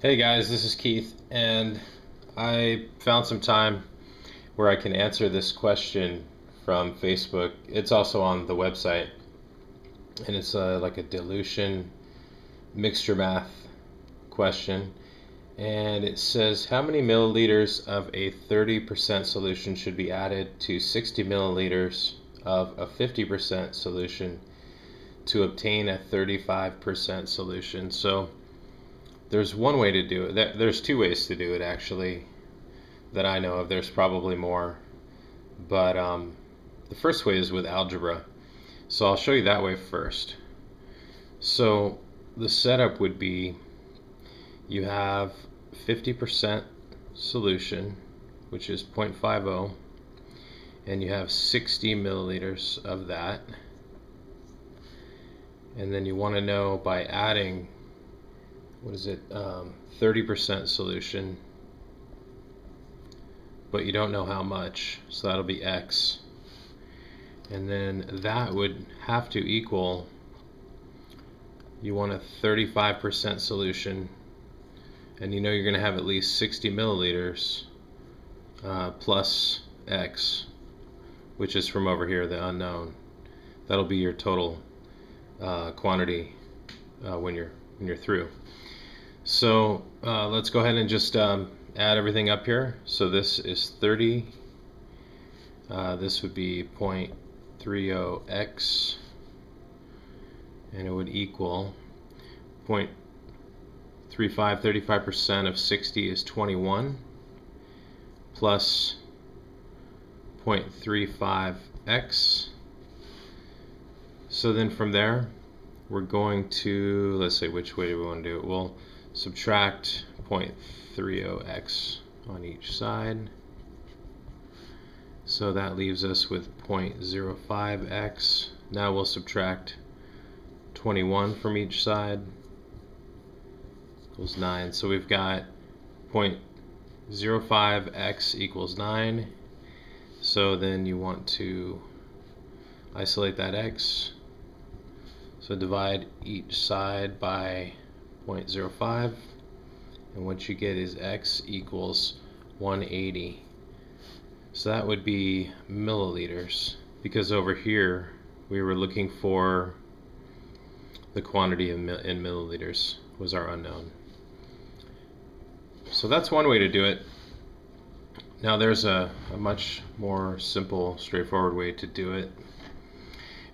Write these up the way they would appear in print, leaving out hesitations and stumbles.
Hey guys, this is Keith, and I found some time where I can answer this question from Facebook. It's also on the website, and it's like a dilution mixture math question. And it says, how many milliliters of a 30% solution should be added to 60 milliliters of a 50% solution to obtain a 35% solution? So there's one way to do it. There's two ways to do it, actually, that I know of. There's probably more. But the first way is with algebra. So I'll show you that way first. So the setup would be you have 50% solution, which is 0.50, and you have 60 milliliters of that. And then you want to know by adding 30% solution, but you don't know how much, so that'll be X. And then that would have to equal, you want a 35% solution, and you know you're going to have at least 60 milliliters plus X, which is from over here, the unknown. That'll be your total quantity when you're through. So let's go ahead and just add everything up here. So this is 30. This would be 0.30x, and it would equal 0.35. 35% of 60 is 21 plus 0.35x. So then from there, we're going to, let's say, which way do we want to do it? We'll subtract 0.30x on each side. So that leaves us with 0.05x. Now we'll subtract 21 from each side. Equals 9. So we've got 0.05x equals 9. So then you want to isolate that x. So divide each side by 0.05, and what you get is x equals 180. So that would be milliliters, because over here we were looking for the quantity in milliliters was our unknown. So that's one way to do it. Now there's a much more simple, straightforward way to do it,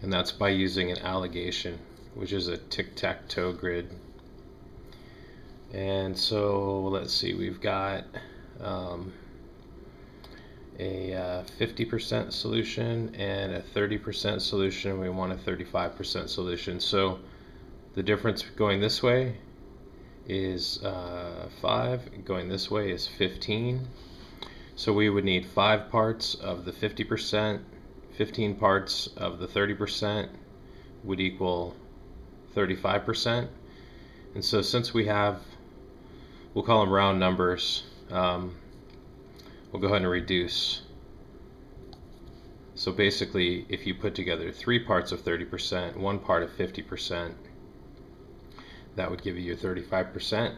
and that's by using an alligation, which is a tic-tac-toe grid. And so let's see, we've got a 50% solution and a 30% solution. We want a 35% solution. So the difference going this way is 5, going this way is 15. So we would need 5 parts of the 50%, 15 parts of the 30% would equal 35%. And so since we have, we'll call them round numbers, we'll go ahead and reduce. So basically, if you put together 3 parts of 30%, 1 part of 50%, that would give you your 35%.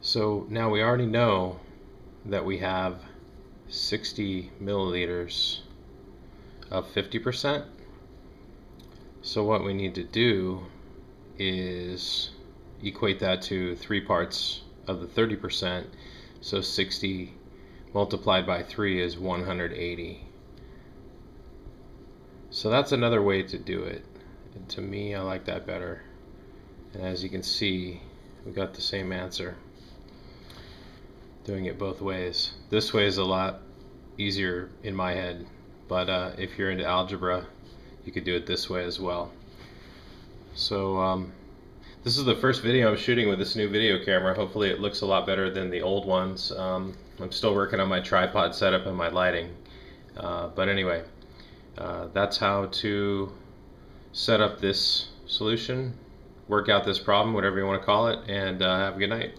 So now we already know that we have 60 milliliters of 50%. So what we need to do is equate that to 3 parts of the 30%. So 60 multiplied by 3 is 180. So that's another way to do it. And to me, I like that better. And as you can see, we got the same answer. Doing it both ways. This way is a lot easier in my head, but if you're into algebra, you could do it this way as well. So this is the first video I'm shooting with this new video camera. Hopefully it looks a lot better than the old ones. I'm still working on my tripod setup and my lighting. But anyway, that's how to set up this solution, work out this problem, whatever you want to call it, and have a good night.